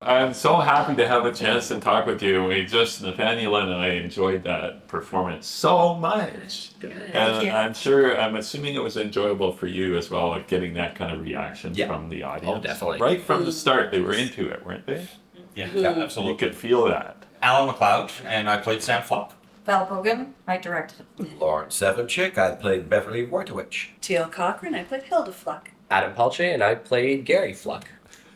I'm so happy to have a chance to talk with you. Nathaniel and I enjoyed that performance so much. Good. And I'm assuming it was enjoyable for you as well, like getting that kind of reaction from the audience. Oh, definitely. Right from the start, they were into it, weren't they? Yeah, You absolutely. could feel that. Alan McLeod, and I played Sam Flop. Val Bogan, I directed. Lauren Sevenchick, I played Beverly Wojtowicz. Teal Cochran, I played Hilda Fluck. Adam Palche, and I played Gary Fluck.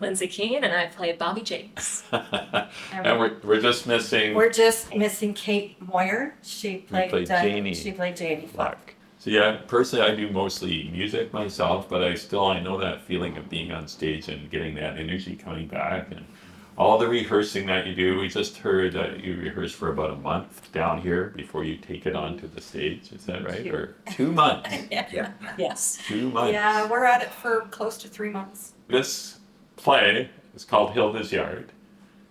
Lindsay Keane, and I played Bobby James. And we're just missing We're just missing Kate Moyer. She played Janie. She played Janie Fluck. luck. So yeah, personally I do mostly music myself, but I know that feeling of being on stage and getting that energy coming back, and all the rehearsing that you do. We just heard that you rehearse for about a month down here before you take it onto the stage. Is that right? Or 2 months? Yeah. Yes. 2 months. Yeah, we're at it for close to 3 months. This play is called Hilda's Yard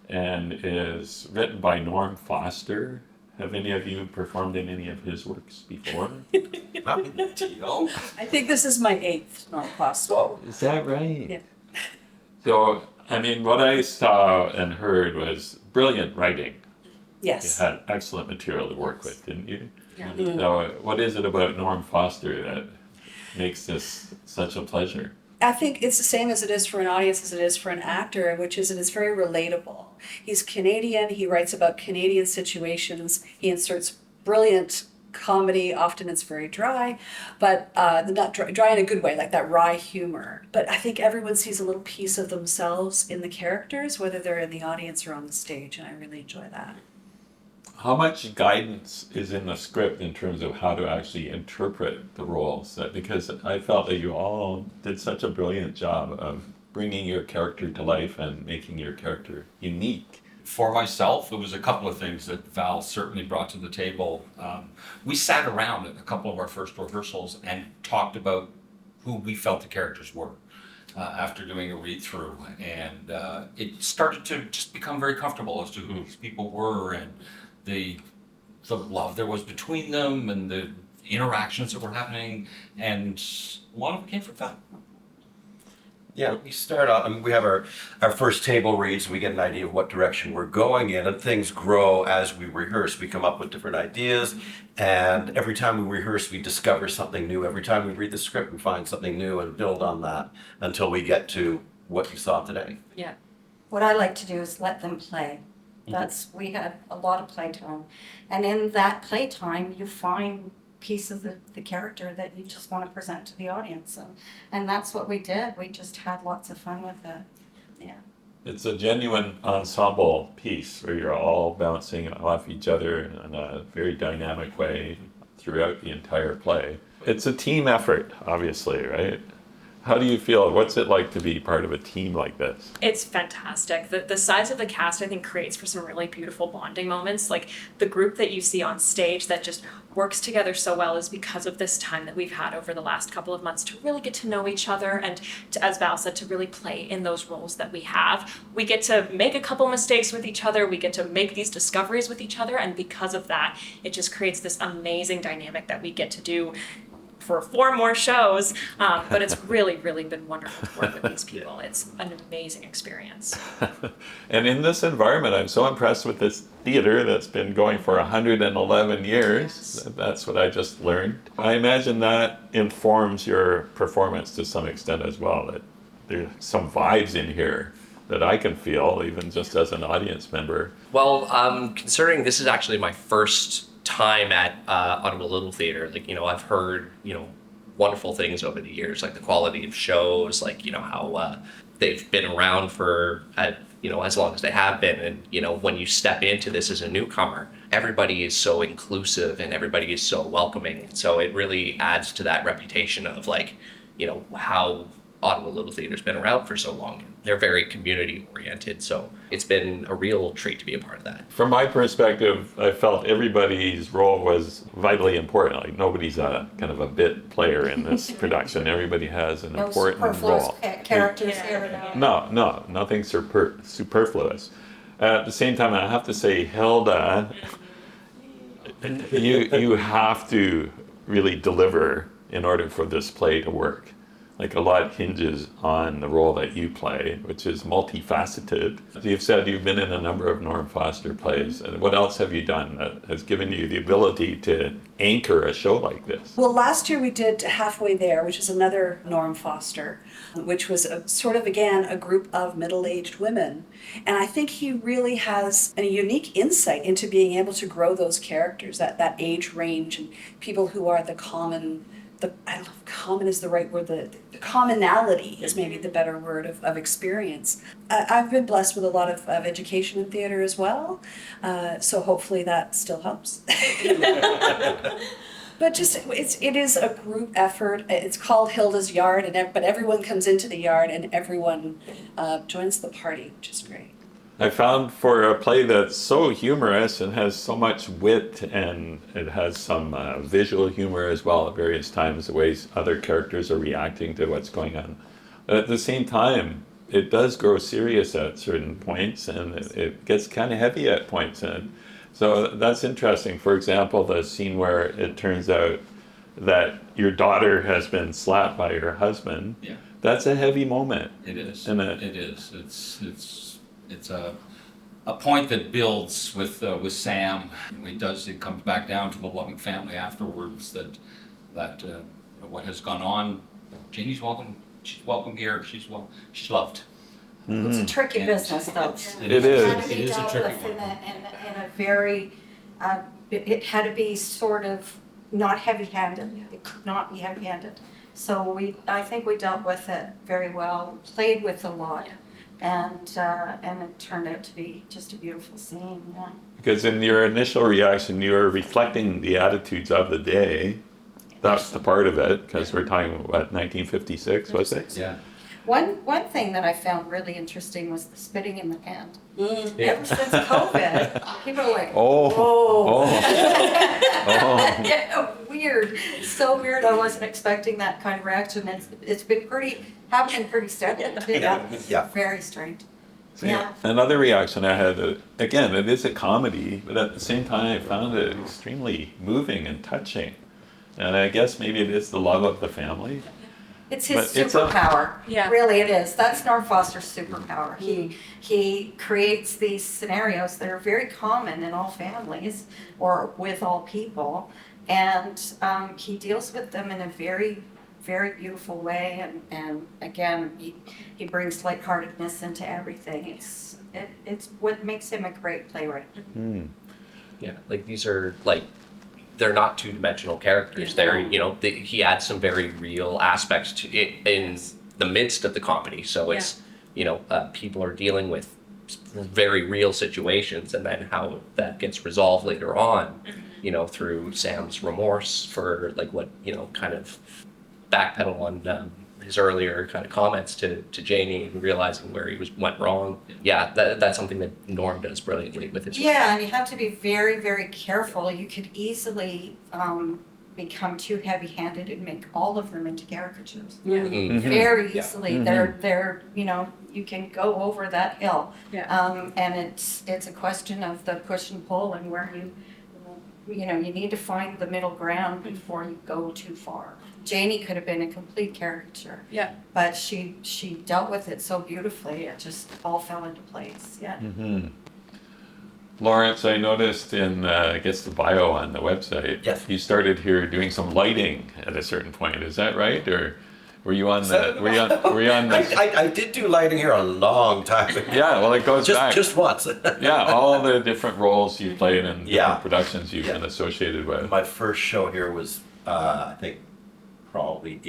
and is written by Norm Foster. Have any of you performed in any of his works before? I think this is my 8th non-class. Is that right? Yeah. So, I mean, what I saw and heard was brilliant writing. Yes. You had excellent material to work with, didn't you? Yeah. So, what is it about Norm Foster that makes this such a pleasure? I think it's the same as it is for an audience as it is for an actor, which is it is very relatable. He's Canadian, he writes about Canadian situations, he inserts brilliant comedy, often it's very dry, but not dry in a good way, like that wry humor. But I think everyone sees a little piece of themselves in the characters, whether they're in the audience or on the stage, and I really enjoy that. How much guidance is in the script in terms of how to actually interpret the roles? Because I felt that you all did such a brilliant job of bringing your character to life and making your character unique. For myself, it was a couple of things that Val certainly brought to the table. We sat around at a couple of our first rehearsals and talked about who we felt the characters were after doing a read-through. And it started to just become very comfortable as to who these people were and the love there was between them and the interactions that were happening. And a lot of it came from Val. Yeah, we start off, we have our first table reads, and we get an idea of what direction we're going in, and things grow as we rehearse. We come up with different ideas, and every time we rehearse, we discover something new. Every time we read the script, we find something new and build on that until we get to what you saw today. Yeah. What I like to do is let them play. We had a lot of playtime. And in that playtime, you find pieces of the character that you just want to present to the audience. And that's what we did. We just had lots of fun with it. Yeah. It's a genuine ensemble piece where you're all bouncing off each other in a very dynamic way throughout the entire play. It's a team effort, obviously, right? How do you feel? What's it like to be part of a team like this? It's fantastic. The size of the cast, I think, creates for some really beautiful bonding moments. Like the group that you see on stage that just works together so well is because of this time that we've had over the last couple of months to really get to know each other and, to, as Val said, to really play in those roles that we have. We get to make a couple mistakes with each other. We get to make these discoveries with each other. And because of that, it just creates this amazing dynamic that we get to do for 4 more shows, but it's really, really been wonderful to work with these people. It's an amazing experience. And in this environment, I'm so impressed with this theater that's been going for 111 years. Yes. That's what I just learned. I imagine that informs your performance to some extent as well, that there's some vibes in here that I can feel, even just as an audience member. Well, considering this is actually my first time at Ottawa Little Theatre, I've heard, wonderful things over the years, like the quality of shows, how they've been around for, as long as they have been. And, when you step into this as a newcomer, everybody is so inclusive and everybody is so welcoming. So it really adds to that reputation of how Ottawa Little Theatre's been around for so long. They're very community oriented, so it's been a real treat to be a part of that. From my perspective, I felt everybody's role was vitally important. Like nobody's a kind of a bit player in this production. Everybody has an No important superfluous role. characters here. No. No, nothing superfluous. At the same time, I have to say, Hilda, you have to really deliver in order for this play to work. like a lot hinges on the role that you play, which is multifaceted. You've said you've been in a number of Norm Foster plays. And what else have you done that has given you the ability to anchor a show like this? Well, last year we did Halfway There, which is another Norm Foster, which was a, sort of, again, a group of middle-aged women. And I think he really has a unique insight into being able to grow those characters, that age range, and people who are the common, I don't know if common is the right word, the commonality is maybe the better word of experience. I've been blessed with a lot of education in theater as well, so hopefully that still helps. But just, it is a group effort. It's called Hilda's Yard, but everyone comes into the yard and everyone joins the party, which is great. I found for a play that's so humorous and has so much wit, and it has some visual humor as well at various times, the ways other characters are reacting to what's going on. But at the same time, it does grow serious at certain points, and it gets kind of heavy at points. And so that's interesting. For example, the scene where it turns out that your daughter has been slapped by her husband. Yeah. That's a heavy moment. It is. And It is. It's a point that builds with Sam. It comes back down to the loving family afterwards. That what has gone on. Janie's welcome. She's welcome here. She's loved. It's a tricky And business, though. It is. It had to be It is a dealt tricky with one. in a very, it had to be sort of not heavy-handed. It could not be heavy-handed. So I think we dealt with it very well, played with a lot, and it turned out to be just a beautiful scene. Yeah. Because in your initial reaction, you were reflecting the attitudes of the day. That's the part of it, because we're talking about 1956, was it? Yeah. One thing that I found really interesting was the spitting in the hand. Mm. Yeah. Ever since COVID, people are like, Oh, whoa. oh. Yeah, weird. So weird. I wasn't expecting that kind of reaction. It's been happening pretty steadily too. Yeah. Very strange. See, Yeah. another reaction I had, again, it is a comedy, but at the same time, I found it extremely moving and touching. And I guess maybe it is the love of the family. It's his But it's a- superpower. Yeah. Really, it is. That's Norm Foster's superpower. He creates these scenarios that are very common in all families or with all people, and he deals with them in a very, very beautiful way. And again, he brings lightheartedness into everything. It's what makes him a great playwright. Yeah, like these are like, they're not two-dimensional characters. They're, he adds some very real aspects to it in the midst of the comedy. So it's, people are dealing with very real situations, and then how that gets resolved later on, through Sam's remorse for like what, kind of backpedal on his earlier kind of comments to Janie, and realizing where he went wrong. Yeah, that's something that Norm does brilliantly with his. Yeah, and you have to be very, very careful. You could easily become too heavy-handed and make all of them into caricatures. Mhm. Very Yeah. easily. Mhm. They're you can go over that hill. Yeah. And it's a question of the push and pull and where you need to find the middle ground before you go too far. Janie could have been a complete caricature. Yeah. But she dealt with it so beautifully. It just all fell into place. Yeah. Mm-hmm. Lawrence, I noticed in, I guess, the bio on the website, Yes. you started here doing some lighting at a certain point. Is that right? Or were you on the, were you on the, I did do lighting here a long time ago. yeah, well, it goes back. Just once. Yeah, all the different roles you've played and Yeah. different productions you've Yeah. been associated with. My first show here was, I think, probably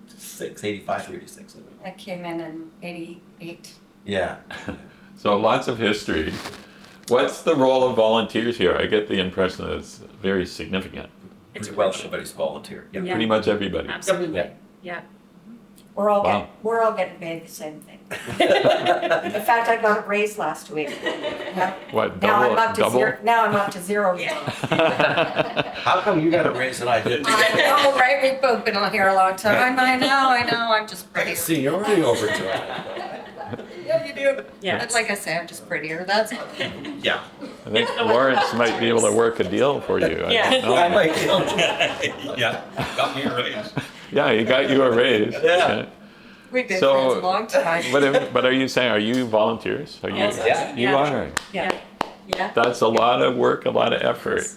86, 85, 86. I came in 88. Yeah. So lots of history. What's the role of volunteers here? I get the impression that it's very significant. It's Pretty well, crucial. everybody's volunteer. Yeah. Yeah. Pretty much everybody. Absolutely. Yeah. Yeah. We're all Wow. getting paid the same thing. In fact, I got a raise last week. Yeah. What, Now I'm double? up to Double? zero. Now I'm up to zero. How come you got a raise and I didn't? I know, right? We've both been on here a long time. I know. I'm just prettier. Seniority over to it. Yeah, you do. Yeah. But like I say, I'm just prettier. That's all. Yeah. I think Lawrence might be able to work a deal for you. Yeah. don't know. I might. Yeah, got me a raise. Yeah, he got you a raise. Yeah. We've been So- friends a long time. But are you saying, are you volunteers? Are you? Yes. You Yeah. are. Yeah. Yeah. That's a lot of work, a lot of effort.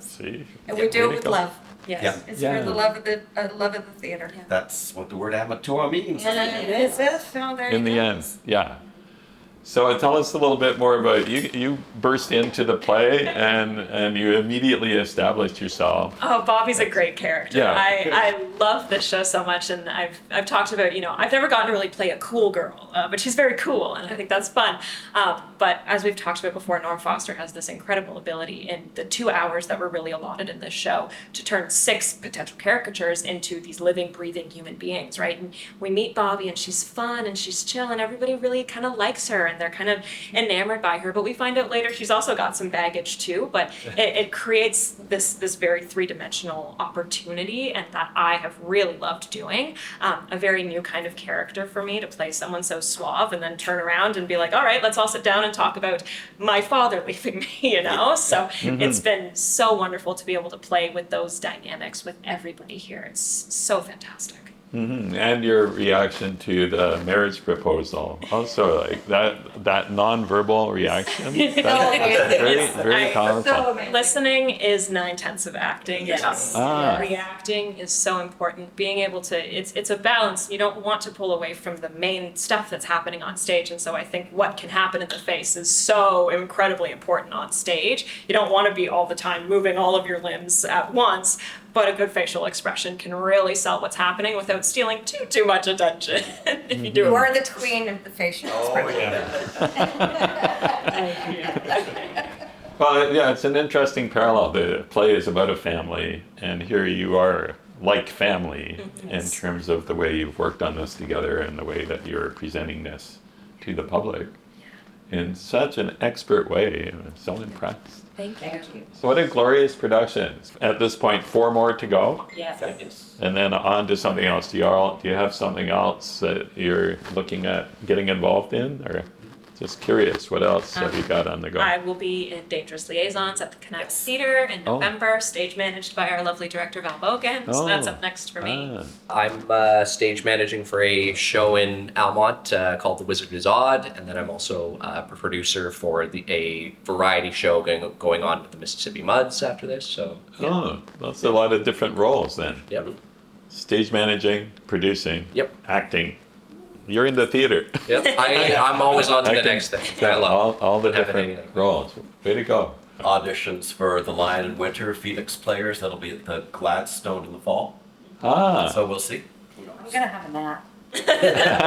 See? And we do Way it to with go. love. Yes. It's Yeah. for the love of the theater. That's what the word amateur means. And it is it. So there In you the go. end, yeah. So tell us a little bit more about you. You burst into the play and you immediately established yourself. Oh, Bobby's a great character. Yeah. I love this show so much, and I've talked about, I've never gotten to really play a cool girl, but she's very cool, and I think that's fun. But as we've talked about before, Norm Foster has this incredible ability in the 2 hours that were really allotted in this show to turn 6 potential caricatures into these living, breathing human beings, right? And we meet Bobby, and she's fun, and she's chill, and everybody really kind of likes her, and they're kind of enamored by her. But we find out later she's also got some baggage too. But it creates this very 3-dimensional opportunity, and that I have really loved doing. A very new kind of character for me to play someone so suave and then turn around and be like, all right, let's all sit down and talk about my father leaving me, So it's been so wonderful to be able to play with those dynamics with everybody here. It's so fantastic. And your reaction to the marriage proposal, also like that nonverbal reaction, that's very powerful. So listening is 9/10 of acting. Yes. Ah. Reacting is so important. Being able to, it's a balance. You don't want to pull away from the main stuff that's happening on stage. And so I think what can happen in the face is so incredibly important on stage. You don't want to be all the time moving all of your limbs at once, but a good facial expression can really sell what's happening without stealing too much attention. If you do You it. are the queen of the facial expression. Well, yeah, it's an interesting parallel. The play is about a family, and here you are like family in terms of the way you've worked on this together and the way that you're presenting this to the public in such an expert way. I'm so impressed. Thank you. So what a glorious production. At this point, 4 more to go, Yes. and then on to something else. Do you have something else that you're looking at getting involved in, or just curious, what else have you got on the go? I will be in Dangerous Liaisons at the Connect Theatre in November, stage managed by our lovely director Val Bogan. So that's up next for me. I'm stage managing for a show in Almont called The Wizard is Odd, and then I'm also a producer for a variety show going on with the Mississippi Muds after this. So Oh, that's a lot of different roles then. yep, Stage managing, producing, Yep. acting. You're in the theater. yep. I'm always on to the Acting. next thing. I love all the having different anything. roles. Way to go. Auditions for The Lion in Winter, Phoenix Players. That'll be at the Gladstone in the fall. Ah, So we'll see. I'm gonna have a nap.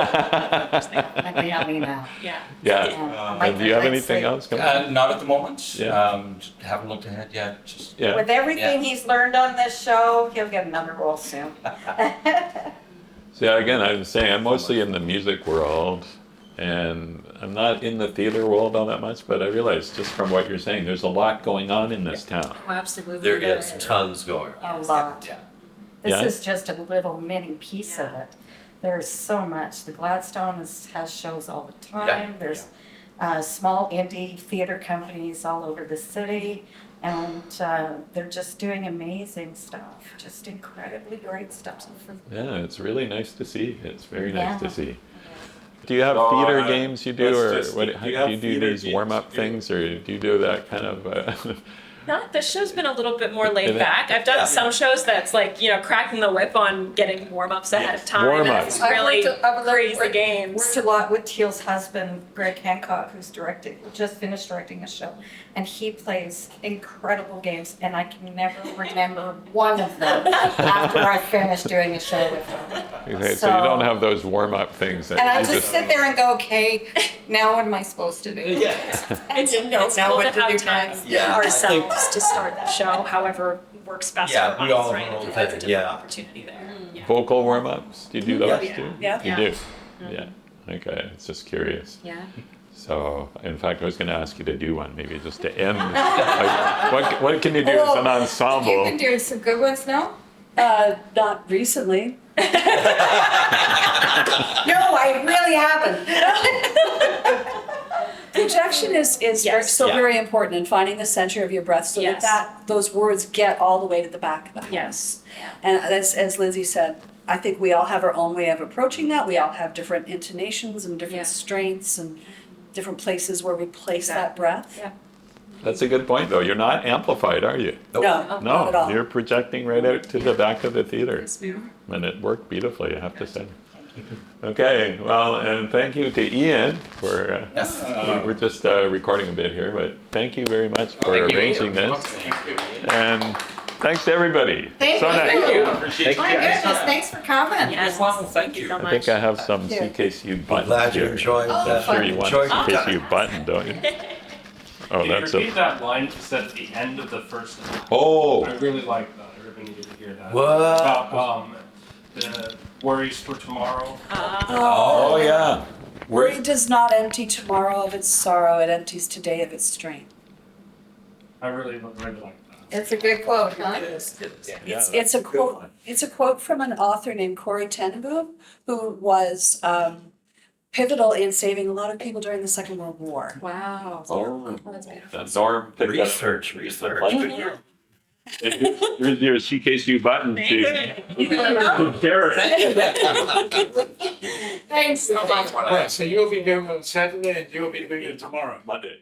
Let me have a nap. Yeah. yeah. Like And do you have the anything sleep. else coming? Not at the moment. Yeah. Haven't looked ahead yet. Just Yeah. With everything he's learned on this show, he'll get another role soon. So yeah, again, I was saying I'm mostly in the music world, and I'm not in the theater world all that much. But I realize just from what you're saying, there's a lot going on in this town. Oh, absolutely. There is tons going on. A lot. Yeah. This Yeah. is just a little mini piece of it. There's so much. The Gladstone has shows all the time. Yeah. There's small indie theater companies all over the city, and they're just doing amazing stuff. Just incredibly great stuff. Yeah, it's really nice to see. It's very Yeah. nice to see. Do you have So, theater games you do, let's or just- what, do you do you have do theater these games warm-up you do? things, or do you do that kind of? Not, this show's been a little bit more laid Is it? back. I've done some shows that's like, cracking the whip on getting warm-ups ahead of time. Warm-ups. And it's really I've crazy worked games. a lot with Teal's husband, Greg Hancock, who's just finished directing a show, and he plays incredible games, and I can never remember one of them after I finished doing a show with him. Okay, so you don't have those warm-up things that And I you just sit there and go, okay, now what am I supposed to do? It's Don't it's know cool what to to do have time next. Yeah, I ourselves to start the show, however works best Yeah, for we all us, have right? our own It's a thing, different yeah. opportunity there. Yeah. vocal warm-ups? Do you do those Yeah. too? Yeah. You Yeah. do? Yeah. Okay, it's just curious. Yeah. So, in fact, I was going to ask you to do one, maybe just to end. Like, what can you do as an You've been ensemble? doing some good ones now? Not recently. No, I really haven't. Projection is Yes. still Yeah. very important in finding the center of your breath so Yes. that those words get all the way to the back of the house. Yes. And as Lindsay said, I think we all have our own way of approaching that. We all have different intonations and different Yeah. strengths and different places where we place that breath. Yeah. That's a good point, though. You're not amplified, are you? No, not at No, all. you're projecting right out to the back of the theater. It's beautiful. And it worked beautifully, I have to say. Okay, well, and thank you to Ian for, we're just recording a bit here, but thank you very much for arranging this. And thanks to everybody. Thank So you. nice. My goodness, thanks for coming. Yes. Well, thank you. So I much. think I have some CKCU buttons Glad you here. enjoyed Oh, that. I'm sure you want a Enjoyed your time. CKCU button, don't you? Oh, Can you that's repeat a, that line you said at the end of the first one? oh, I really like that. I really needed to hear that. What? About the worries for tomorrow. oh, yeah. Worry does not empty tomorrow of its sorrow, it empties today of its strength. I really like that. It's a good quote, huh? Yeah, It's a quote. It's a quote from an author named Corrie ten Boom, who was pivotal in saving a lot of people during the Second World War. Wow. Oh, That's beautiful. that Norm picked up. Research. Here's your CKCU button to share it. Thanks so much. So you'll be doing it on Saturday and you'll be doing it tomorrow. Monday.